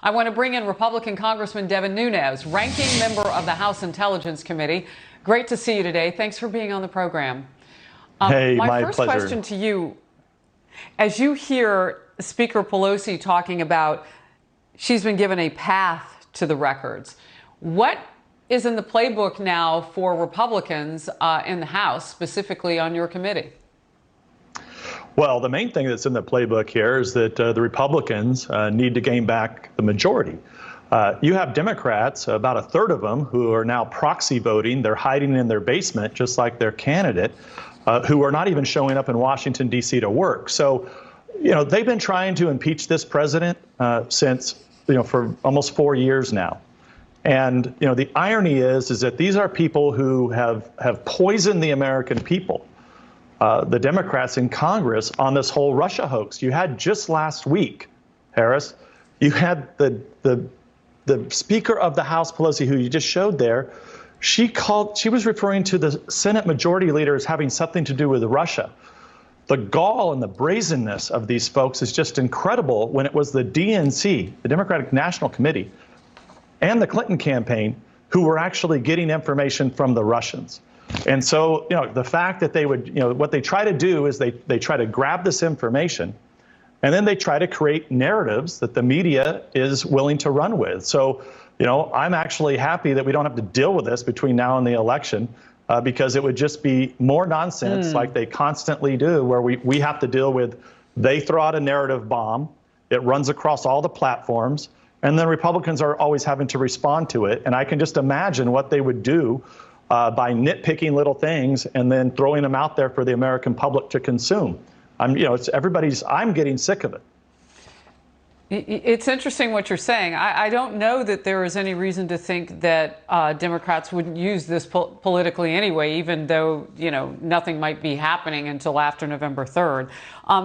I want to bring in Republican Congressman Devin Nunes, ranking member of the House Intelligence Committee. Great to see you today. Thanks for being on the program. Hey, my my first pleasure. question to you, as you hear Speaker Pelosi talking about she's been given a path to the records, what is in the playbook now for Republicans in the House, specifically on your committee? Well, the main thing that's in the playbook here is that the Republicans need to gain back the majority. You have Democrats, about a third of them, who are now proxy voting. They're hiding in their basement, just like their candidate, who are not even showing up in Washington, D.C. to work. So, they've been trying to impeach this president since, for almost 4 years now. And, the irony is that these are people who have poisoned the American people. The Democrats in Congress on this whole Russia hoax. You had just last week, Harris, you had the Speaker of the House, Pelosi, who you just showed there. She was referring to the Senate Majority Leader as having something to do with Russia. The gall and the brazenness of these folks is just incredible when it was the DNC, the Democratic National Committee, and the Clinton campaign who were actually getting information from the Russians. And so, the fact that they would, what they try to do is they try to grab this information and then they try to create narratives that the media is willing to run with. So, I'm actually happy that we don't have to deal with this between now and the election because it would just be more nonsense like they constantly do, where we have to deal with, they throw out a narrative bomb, it runs across all the platforms, and then Republicans are always having to respond to it. And I can just imagine what they would do by nitpicking little things and then throwing them out there for the American public to consume. I'm getting sick of it. It's interesting what you're saying. I don't know that there is any reason to think that Democrats wouldn't use this politically anyway, even though, nothing might be happening until after November 3rd.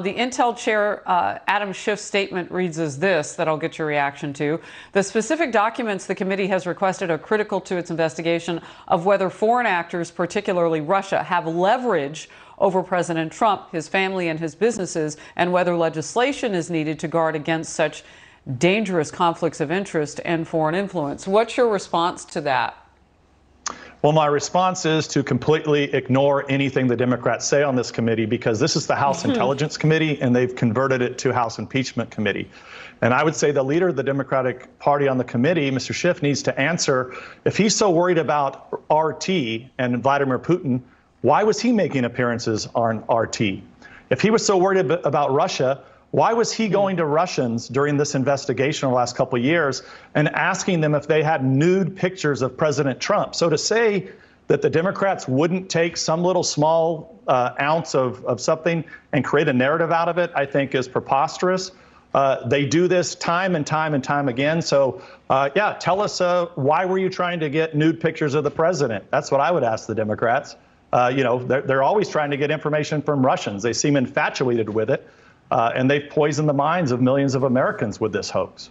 The Intel chair, Adam Schiff's statement reads as this, that I'll get your reaction to. The specific documents the committee has requested are critical to its investigation of whether foreign actors, particularly Russia, have leverage over President Trump, his family, and his businesses, and whether legislation is needed to guard against such dangerous conflicts of interest and foreign influence. What's your response to that? Well, my response is to completely ignore anything the Democrats say on this committee, because this is the House Intelligence Committee, and they've converted it to House Impeachment Committee. And I would say the leader of the Democratic Party on the committee, Mr. Schiff, needs to answer, if he's so worried about RT and Vladimir Putin, why was he making appearances on RT? If he was so worried about Russia, why was he going to Russians during this investigation over the last couple of years and asking them if they had nude pictures of President Trump? So to say that the Democrats wouldn't take some little small ounce of something and create a narrative out of it, I think is preposterous. They do this time and time and time again. So, yeah, tell us, why were you trying to get nude pictures of the president? That's what I would ask the Democrats. They're always trying to get information from Russians. They seem infatuated with it, and they've poisoned the minds of millions of Americans with this hoax.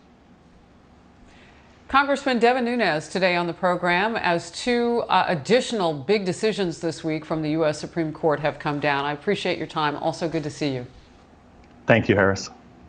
Congressman Devin Nunes today on the program, as two additional big decisions this week from the U.S. Supreme Court have come down. I appreciate your time. Also good to see you. Thank you, Harris.